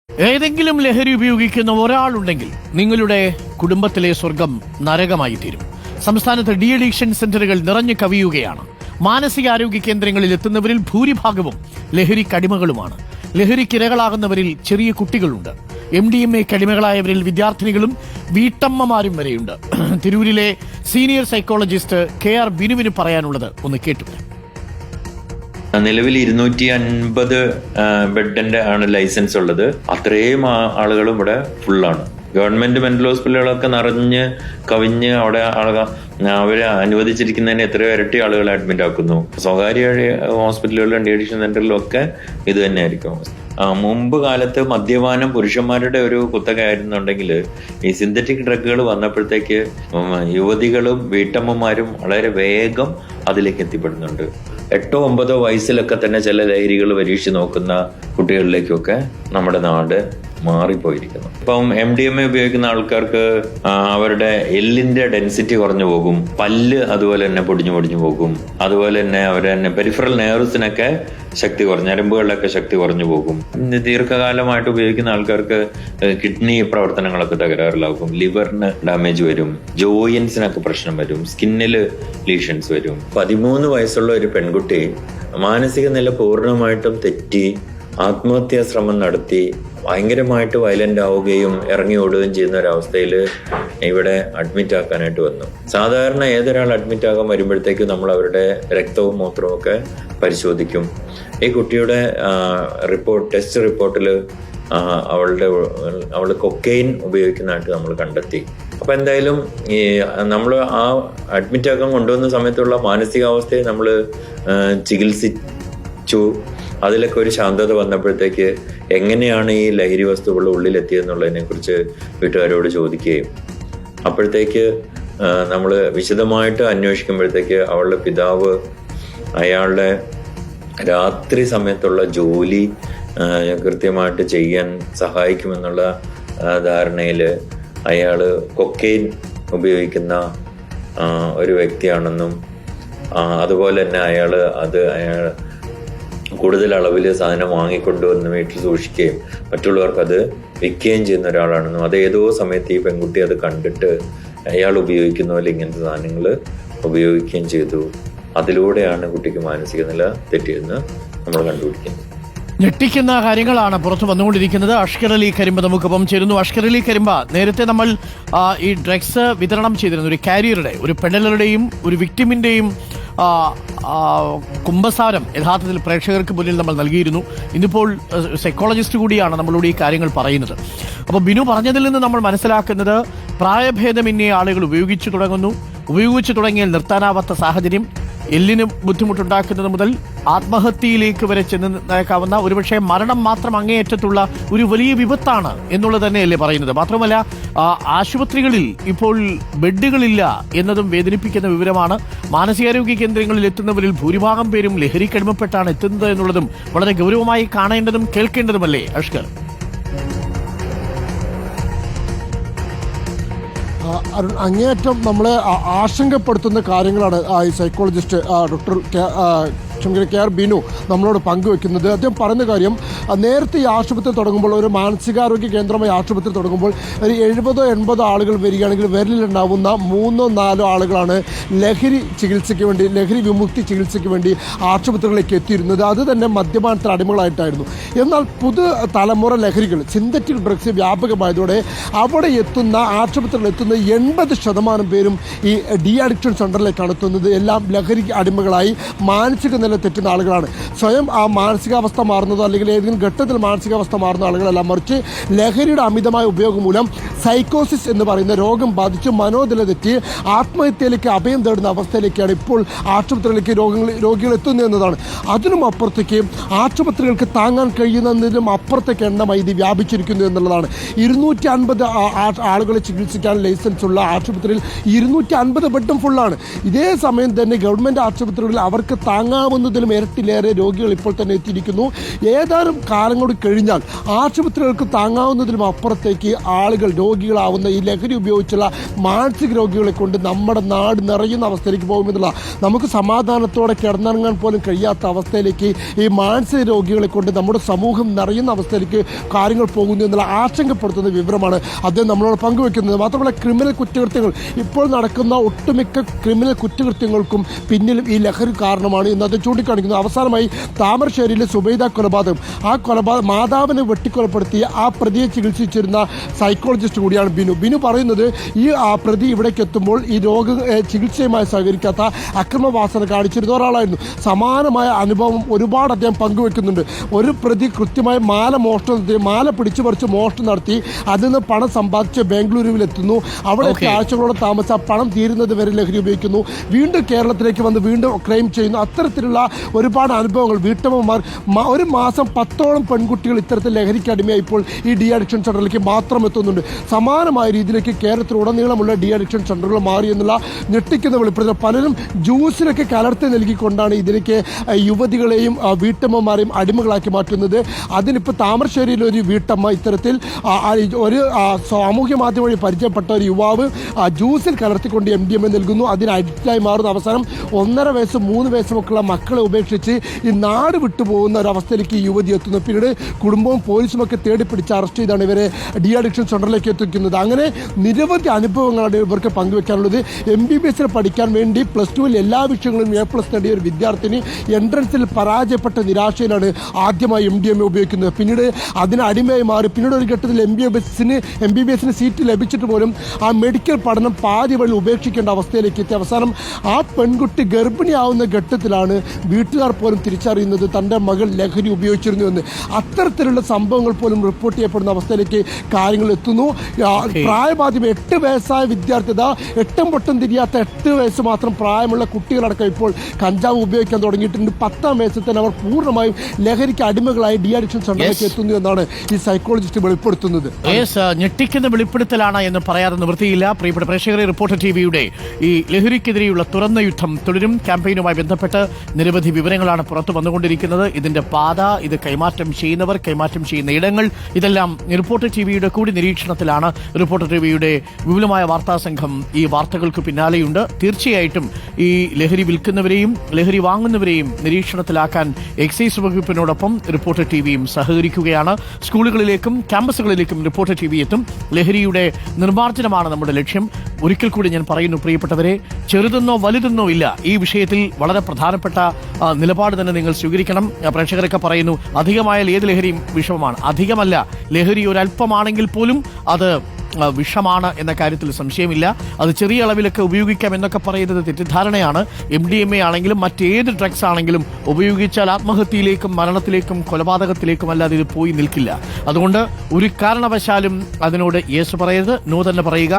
ഏതെങ്കിലും ലഹരി ഉപയോഗിക്കുന്ന ഒരാളുണ്ടെങ്കിൽ നിങ്ങളുടെ കുടുംബത്തിലെ സ്വർഗം നരകമായി തീരും. സംസ്ഥാനത്ത് ഡി അഡിക്ഷൻ സെന്ററുകൾ നിറഞ്ഞു കവിയുകയാണ്. മാനസികാരോഗ്യ കേന്ദ്രങ്ങളിൽ എത്തുന്നവരിൽ ഭൂരിഭാഗവും ലഹരിക്കടിമകളുമാണ്. ലഹരിക്കിരകളാകുന്നവരിൽ ചെറിയ കുട്ടികളുണ്ട്. MDMA കടിമകളായവരിൽ വിദ്യാർത്ഥിനികളും വീട്ടമ്മമാരും വരെയുണ്ട്. തിരൂരിലെ സീനിയർ സൈക്കോളജിസ്റ്റ് KR ബിനുവിന് പറയാനുള്ളത് ഒന്ന് കേട്ടു. നിലവിൽ 250 ബെഡിന്റെ ആണ് ലൈസൻസ് ഉള്ളത്. അത്രയും ആളുകളും ഇവിടെ ഫുള്ളാണ്. ഗവൺമെന്റ് മെന്റൽ ഹോസ്പിറ്റലുകളൊക്കെ നിറഞ്ഞ് കവിഞ്ഞ് അവിടെ അവരെ അനുവദിച്ചിരിക്കുന്നതിന് എത്രയോ ഇരട്ടി ആളുകളെ അഡ്മിറ്റ് ആക്കുന്നു. സ്വകാര്യ ഹോസ്പിറ്റലുകളിലും ഡി അഡിക്ഷൻ സെന്ററിലും ഒക്കെ ഇത് തന്നെയായിരിക്കും. മുമ്പ് കാലത്ത് മദ്യപാനം പുരുഷന്മാരുടെ ഒരു കുത്തകയായിരുന്നുണ്ടെങ്കിൽ ഈ സിന്തറ്റിക് ഡ്രഗുകൾ വന്നപ്പോഴത്തേക്ക് യുവതികളും വീട്ടമ്മമാരും വളരെ വേഗം അതിലേക്ക് എത്തിപ്പെടുന്നുണ്ട്. 8-9 വയസ്സിലൊക്കെ തന്നെ ചില ലഹരികൾ പരീക്ഷിച്ച് നോക്കുന്ന കുട്ടികളിലേക്കൊക്കെ നമ്മുടെ നാട് മാറിപ്പോയിരിക്കുന്നു. ഇപ്പം MDMA ഉപയോഗിക്കുന്ന ആൾക്കാർക്ക് അവരുടെ എല്ലിന്റെ ഡെൻസിറ്റി കുറഞ്ഞു പോകും, പല്ല് അതുപോലെ തന്നെ പൊടിഞ്ഞു പോകും, അതുപോലെ തന്നെ അവരെ തന്നെ പെരിഫറൽ നെർവ്സിനൊക്കെ ശക്തി കുറഞ്ഞു, ഞരമ്പുകളിലൊക്കെ ശക്തി കുറഞ്ഞു പോകും. ദീർഘകാലമായിട്ട് ഉപയോഗിക്കുന്ന ആൾക്കാർക്ക് കിഡ്നി പ്രവർത്തനങ്ങളൊക്കെ തകരാറിലാകും, ലിവറിന് ഡാമേജ് വരും, ജോയിൻസിനൊക്കെ പ്രശ്നം വരും, സ്കിന്നില് ലീഷൻസ് വരും. 13 വയസ്സുള്ള ഒരു പെൺകുട്ടി മാനസിക നില പൂർണ്ണമായിട്ടും തെറ്റി ആത്മഹത്യാ ശ്രമം നടത്തി ഭയങ്കരമായിട്ട് വയലന്റ് ആവുകയും ഇറങ്ങി ഓടുകയും ചെയ്യുന്ന ഒരവസ്ഥയിൽ ഇവിടെ അഡ്മിറ്റ് ആക്കാനായിട്ട് വന്നു. സാധാരണ ഏതൊരാൾ അഡ്മിറ്റ് ആകാൻ വരുമ്പോഴത്തേക്കും നമ്മൾ രക്തവും മൂത്രവും ഒക്കെ പരിശോധിക്കും. ഈ കുട്ടിയുടെ ടെസ്റ്റ് റിപ്പോർട്ടിൽ അവൾ കൊക്കെയിൻ ഉപയോഗിക്കുന്നതായിട്ട് നമ്മൾ കണ്ടെത്തി. അപ്പൊ എന്തായാലും ഈ നമ്മൾ ആ അഡ്മിറ്റ് ആക്കാൻ കൊണ്ടുവന്ന സമയത്തുള്ള മാനസികാവസ്ഥയെ നമ്മൾ ചികിത്സിച്ചു. അതിലൊക്കെ ഒരു ശാന്തത വന്നപ്പോഴത്തേക്ക് എങ്ങനെയാണ് ഈ ലഹരി വസ്തുക്കൾ ഉള്ളിലെത്തിയെന്നുള്ളതിനെ കുറിച്ച് വീട്ടുകാരോട് ചോദിക്കുകയും അപ്പോഴത്തേക്ക് നമ്മൾ വിശദമായിട്ട് അന്വേഷിക്കുമ്പോഴത്തേക്ക് അവളുടെ പിതാവ് അയാളുടെ രാത്രി സമയത്തുള്ള ജോലി കൃത്യമായിട്ട് ചെയ്യാൻ സഹായിക്കുമെന്നുള്ള ധാരണയിൽ അയാൾ കൊക്കെയിൻ ഉപയോഗിക്കുന്ന ഒരു വ്യക്തിയാണെന്നും അതുപോലെ തന്നെ അയാൾ കൂടുതൽ അളവിൽ സാധനം വാങ്ങിക്കൊണ്ടുവന്ന് വീട്ടിൽ സൂക്ഷിക്കുകയും മറ്റുള്ളവർക്ക് അത് വിൽക്കുകയും ചെയ്യുന്ന ഒരാളാണെന്നും അത് ഏതോ സമയത്ത് ഈ പെൺകുട്ടി അത് കണ്ടിട്ട് അയാൾ ഉപയോഗിക്കുന്ന പോലെ ഇങ്ങനത്തെ സാധനങ്ങൾ ഉപയോഗിക്കുകയും ചെയ്തു. അതിലൂടെയാണ് കുട്ടിക്ക് മാനസിക നില തെറ്റിയെന്ന് നമ്മൾ കണ്ടുപിടിക്കുന്നത്. ഞെട്ടിക്കുന്ന കാര്യങ്ങളാണ് പുറത്തു വന്നുകൊണ്ടിരിക്കുന്നത്. അഷ്കർ അലി കരിമ്പ നമുക്കൊപ്പം ചേരുന്നു. അഷ്കർ അലി കരിമ്പ, നേരത്തെ നമ്മൾ ഈ ഡ്രഗ്സ് വിതരണം ചെയ്തിരുന്ന ഒരു കാരിയറുടെ, ഒരു പെഡലറുടെയും ഒരു വിക്ടിമിന്റെയും കുമ്പസാരം യഥാർത്ഥത്തിൽ പ്രേക്ഷകർക്ക് മുന്നിൽ നമ്മൾ നൽകിയിരുന്നു. ഇന്നിപ്പോൾ സൈക്കോളജിസ്റ്റ് കൂടിയാണ് നമ്മളോട് ഈ കാര്യങ്ങൾ പറയുന്നത്. അപ്പോൾ ബിനു പറഞ്ഞതിൽ നിന്ന് നമ്മൾ മനസ്സിലാക്കുന്നത് പ്രായഭേദമന്യേ ആളുകൾ ഉപയോഗിച്ചു തുടങ്ങിയാൽ നിർത്താനാവാത്ത സാഹചര്യം, എല്ലിന് ബുദ്ധിമുട്ടുണ്ടാക്കുന്നത് മുതൽ ആത്മഹത്യയിലേക്ക് വരെ ചെന്നേക്കാവുന്ന ഒരുപക്ഷെ മരണം മാത്രം അങ്ങേയറ്റത്തുള്ള ഒരു വലിയ വിപത്താണ് എന്നുള്ളത് തന്നെയല്ലേ പറയുന്നത്. മാത്രമല്ല ആശുപത്രികളിൽ ഇപ്പോൾ ബെഡുകളില്ല എന്നതും വേദനിപ്പിക്കുന്ന വിവരമാണ്. മാനസികാരോഗ്യ കേന്ദ്രങ്ങളിൽ എത്തുന്നവരിൽ ഭൂരിഭാഗം പേരും ലഹരിക്കടിമപ്പെട്ടാണ് എത്തുന്നത് എന്നുള്ളതും വളരെ ഗൗരവമായി കാണേണ്ടതും കേൾക്കേണ്ടതുമല്ലേ അഷ്കർ? അങ്ങേയറ്റം നമ്മളെ ആശങ്കപ്പെടുത്തുന്ന കാര്യങ്ങളാണ് ഈ സൈക്കോളജിസ്റ്റ് ഡോക്ടർ KR ബിനു നമ്മളോട് പങ്കുവെക്കുന്നത്. അദ്ദേഹം പറയുന്ന കാര്യം, നേരത്തെ ഈ ആശുപത്രി തുടങ്ങുമ്പോൾ, ഒരു മാനസികാരോഗ്യ കേന്ദ്രമായി ആശുപത്രി തുടങ്ങുമ്പോൾ ഒരു 70-80 ആളുകൾ വരികയാണെങ്കിൽ വിരലിലുണ്ടാവുന്ന 3-4 ആളുകളാണ് ലഹരി വിമുക്തി ചികിത്സയ്ക്ക് വേണ്ടി ആശുപത്രികളിലേക്ക് എത്തിയിരുന്നത്. അത് തന്നെ മദ്യപാനത്തിന് അടിമകളായിട്ടായിരുന്നു. എന്നാൽ തലമുറ ലഹരികൾ, സിന്തറ്റിക് ഡ്രഗ്സ് വ്യാപകമായതോടെ അവിടെ ആശുപത്രികളിൽ എത്തുന്ന 80% പേരും ഈ ഡി അഡിക്ഷൻ സെന്ററിലേക്കാണ് എത്തുന്നത്. എല്ലാം ലഹരി അടിമകളായി മാനസിക നില തെറ്റുന്ന ആളുകളാണ്. സ്വയം ആ മാനസികാവസ്ഥ മാറുന്നതോ അല്ലെങ്കിൽ ഏതെങ്കിലും ഘട്ടത്തിൽ മാനസികാവസ്ഥ മാറുന്ന ആളുകളല്ല, മറിച്ച് ലഹരിയുടെ അമിതമായ ഉപയോഗം മൂലം സൈക്കോസിസ് എന്ന് പറയുന്ന രോഗം ബാധിച്ച് മനോനില തെറ്റി ആത്മഹത്യയിലേക്ക് അഭയം തേടുന്ന അവസ്ഥയിലേക്കാണ് ഇപ്പോൾ ആശുപത്രികളിലേക്ക് രോഗികൾ എത്തുന്നത് എന്നതാണ്. അതിനും അപ്പുറത്തേക്ക് ആശുപത്രികൾക്ക് താങ്ങാൻ കഴിയുന്നതിനും അപ്പുറത്തേക്ക് എണ്ണമായി ഇത് വ്യാപിച്ചിരിക്കുന്നു എന്നുള്ളതാണ്. 250 ആളുകളെ ചികിത്സിക്കാൻ ലൈസൻസ് ഉള്ള ആശുപത്രിയിൽ 250 ബെഡും ഫുള്ളാണ്. ഇതേ സമയം തന്നെ ഗവൺമെന്റ് ആശുപത്രികളിൽ അവർക്ക് താങ്ങാവുന്ന താങ്ങാവുന്നതിലും ഇരട്ടിലേറെ രോഗികൾ ഇപ്പോൾ തന്നെ എത്തിയിരിക്കുന്നു. ഏതാനും കാലം കൂടി കഴിഞ്ഞാൽ ആശുപത്രികൾക്ക് താങ്ങാവുന്നതിലും അപ്പുറത്തേക്ക് ആളുകൾ രോഗികളാവുന്ന ഈ ലഹരി ഉപയോഗിച്ചുള്ള മാനസിക രോഗികളെ കൊണ്ട് നമ്മുടെ നാട് നിറയുന്ന അവസ്ഥയിലേക്ക് പോകുമെന്നുള്ള, നമുക്ക് സമാധാനത്തോടെ കിടന്നിറങ്ങാൻ പോലും കഴിയാത്ത അവസ്ഥയിലേക്ക് ഈ മാനസിക രോഗികളെ കൊണ്ട് നമ്മുടെ സമൂഹം നിറയുന്ന അവസ്ഥയിലേക്ക് കാര്യങ്ങൾ പോകുന്നു എന്നുള്ള ആശങ്കപ്പെടുത്തുന്ന വിവരമാണ് അദ്ദേഹം നമ്മളോട് പങ്കുവെക്കുന്നത്. മാത്രമല്ല, ക്രിമിനൽ കുറ്റകൃത്യങ്ങൾ ഇപ്പോൾ നടക്കുന്ന ഒട്ടുമിക്ക ക്രിമിനൽ കുറ്റകൃത്യങ്ങൾക്കും പിന്നിലും ഈ ലഹരി കാരണമാണ് എന്ന് അത് ചൂണ്ടിക്കാണിക്കുന്നു. അവസാനമായി താമരശ്ശേരിയിലെ സുബൈദ കൊലപാതകം, ആ മാതാവിനെ വെട്ടിക്കൊലപ്പെടുത്തിയ ആ പ്രതിയെ ചികിത്സിച്ചിരുന്ന സൈക്കോളജിസ്റ്റ് കൂടിയാണ് ബിനു പറയുന്നത്, ഈ പ്രതി ഇവിടേക്ക് എത്തുമ്പോൾ ഈ ചികിത്സയുമായി സഹകരിക്കാത്ത അക്രമവാസന കാണിച്ചിരുന്ന ഒരാളായിരുന്നു. സമാനമായ അനുഭവം ഒരുപാട് അദ്ദേഹം പങ്കുവെക്കുന്നുണ്ട്. ഒരു പ്രതി കൃത്യമായി മാല പിടിച്ചു പറിച്ച് മോഷണം നടത്തി അതിൽ നിന്ന് പണം സമ്പാദിച്ച് ബാംഗ്ലൂരുവിൽ എത്തുന്നു. അവിടെ ആഴ്ചകളോടെ താമസിച്ച പണം തീരുന്നത് വരെ ലഹരി ഉപയോഗിക്കുന്നു. വീണ്ടും കേരളത്തിലേക്ക് വന്ന് വീണ്ടും ക്രൈം ചെയ്യുന്നു. അത്തരത്തിലുള്ള ഒരുപാട് അനുഭവങ്ങൾ വീട്ടമ്മമാർ, ഒരു മാസം 10ഓളം പെൺകുട്ടികൾ ഇത്തരത്തിൽ ലഹരിക്ക് അടിമയായി ഇപ്പോൾ ഈ ഡി അഡിക്ഷൻ സെന്ററിലേക്ക് മാത്രം എത്തുന്നുണ്ട്. സമാനമായ രീതിയിലേക്ക് കേരളത്തിലുടനീളമുള്ള ഡി അഡിക്ഷൻ സെന്ററുകൾ മാറി എന്നുള്ള ഞെട്ടിക്കുന്ന വെളിപ്പെടുത്തൽ. പലരും ജ്യൂസിലൊക്കെ കലർത്തി നൽകിക്കൊണ്ടാണ് ഇതിലേക്ക് യുവതികളെയും വീട്ടമ്മമാരെയും അടിമകളാക്കി മാറ്റുന്നത്. അതിനിപ്പോൾ താമരശ്ശേരിയിലെ ഒരു വീട്ടമ്മ ഇത്തരത്തിൽ ഒരു സാമൂഹ്യ മാധ്യമം വഴി പരിചയപ്പെട്ട ഒരു യുവാവ് ജ്യൂസിൽ കലർത്തിക്കൊണ്ട് MDMA നൽകുന്നു. അതിന് അഡിക്റ്റായി മാറുന്ന അവസാനം 1.5 വയസ്സും 3 വയസ്സുമൊക്കെയുള്ള മക്കളെ ഉപേക്ഷിച്ച് ഈ നാട് വിട്ടുപോകുന്ന ഒരവസ്ഥയിലേക്ക് ഈ യുവതി എത്തുന്നു. പിന്നീട് കുടുംബവും പോലീസും ഒക്കെ തേടിപ്പിടിച്ച് അറസ്റ്റ് ചെയ്താണ് ഇവരെ ഡി അഡിക്ഷൻ സെന്ററിലേക്ക് എത്തിക്കുന്നത്. അങ്ങനെ നിരവധി അനുഭവങ്ങളാണ് ഇവർക്ക് പങ്കുവെക്കാനുള്ളത്. MBBS പഠിക്കാൻ വേണ്ടി +2 എല്ലാ വിഷയങ്ങളും A+ നേടിയ ഒരു വിദ്യാർത്ഥിനി എൻട്രൻസിൽ പരാജയപ്പെട്ട നിരാശയിലാണ് ആദ്യമായി MDMA ഉപയോഗിക്കുന്നത്. പിന്നീട് അതിന് അടിമയായി മാറി. പിന്നീട് ഒരു ഘട്ടത്തിൽ MBBS സീറ്റ് ലഭിച്ചിട്ട് പോലും ആ മെഡിക്കൽ പഠനം പാതി വഴി ഉപേക്ഷിക്കേണ്ട അവസ്ഥയിലേക്ക് എത്തി. അവസാനം ആ പെൺകുട്ടി ഗർഭിണിയാവുന്ന ഘട്ടത്തിലാണ് വീട്ടുകാർ പോലും തിരിച്ചറിയുന്നത് തൻ്റെ മകൾ ലഹരി ഉപയോഗിച്ചിരുന്നു എന്ന്. അത്തരത്തിലുള്ള സംഭവങ്ങൾ പോലും റിപ്പോർട്ട് ചെയ്യപ്പെടുന്ന അവസ്ഥയിലേക്ക് കാര്യങ്ങൾ എത്തുന്നു. പ്രായമാധ്യം 8 വയസ്സായ വിദ്യാർത്ഥി, 8 പൊട്ടും തിരിയാത്ത 8 വയസ്സ് മാത്രം പ്രായമുള്ള കുട്ടികളടക്കം ഇപ്പോൾ കഞ്ചാവ് ഉപയോഗിക്കാൻ തുടങ്ങിയിട്ടുണ്ട്. 10ാം വയസ്സിൽ തന്നെ അവർ പൂർണ്ണമായും ലഹരിക്ക് അടിമകളായി ഡി അഡിക്ഷൻ സെന്ററിലേക്ക് എത്തുന്നു എന്നാണ് ഈ സൈക്കോളജിസ്റ്റ് വെളിപ്പെടുത്തുന്നത്. ഞെട്ടിക്കുന്ന വെളിപ്പെടുത്തലാണ് എന്ന് പറയാതെ നിവൃത്തിയില്ല. പ്രിയപ്പെട്ട പ്രേക്ഷകരെ, റിപ്പോർട്ടർ ടിവിയുടെ ഈ ലഹരിക്കെതിരെയുള്ള തുറന്ന യുദ്ധം തുടരും ക്യാമ്പയിനുമായി ബന്ധപ്പെട്ട് നിരവധി വിവരങ്ങളാണ് പുറത്തു വന്നുകൊണ്ടിരിക്കുന്നത്. ഇതിന്റെ പാത, ഇത് കൈമാറ്റം ചെയ്യുന്നവർ, കൈമാറ്റം ചെയ്യുന്ന ഇടങ്ങൾ, ഇതെല്ലാം റിപ്പോർട്ടർ ടിവിയുടെ കൂടി നിരീക്ഷണത്തിലാണ്. റിപ്പോർട്ടർ ടിവിയുടെ വിപുലമായ വാർത്താ സംഘം ഈ വാർത്തകൾക്ക് പിന്നാലെയുണ്ട്. തീർച്ചയായിട്ടും ഈ ലഹരി വിൽക്കുന്നവരെയും ലഹരി വാങ്ങുന്നവരെയും നിരീക്ഷണത്തിലാക്കാൻ എക്സൈസ് വകുപ്പിനോടൊപ്പം റിപ്പോർട്ടർ ടിവിയും സഹകരിക്കുകയാണ്. സ്കൂളുകളിലേക്കും ക്യാമ്പസുകളിലേക്കും റിപ്പോർട്ടർ ടിവി എത്തും. ലഹരിയുടെ നിർമ്മാർജ്ജനമാണ് നമ്മുടെ ലക്ഷ്യം. ഒരിക്കൽ കൂടി ഞാൻ പറയുന്നു, പ്രിയപ്പെട്ടവരെ, ചെറുതെന്നോ വലുതെന്നോ ഇല്ല. ഈ വിഷയത്തിൽ വളരെ പ്രധാനപ്പെട്ട നിലപാട് തന്നെ നിങ്ങൾ സ്വീകരിക്കണം. പ്രേക്ഷകരൊക്കെ പറയുന്നു, അധികമായാൽ ഏത് ലഹരിയും വിഷമമാണ്. അധികമല്ല, ലഹരി ഒരല്പമാണെങ്കിൽ പോലും അത് വിഷമാണ് എന്ന കാര്യത്തിൽ സംശയമില്ല. അത് ചെറിയ അളവിലൊക്കെ ഉപയോഗിക്കാം എന്നൊക്കെ പറയുന്നത് തെറ്റിദ്ധാരണയാണ്. MDMA ആണെങ്കിലും മറ്റേത് ഡ്രഗ്സ് ആണെങ്കിലും ഉപയോഗിച്ചാൽ ആത്മഹത്യയിലേക്കും മരണത്തിലേക്കും കൊലപാതകത്തിലേക്കും അല്ലാതെ ഇത് പോയി നിൽക്കില്ല. അതുകൊണ്ട് ഒരു കാരണവശാലും അതിനോട് യേസ് പറയരുത്, നോ തന്നെ പറയുക.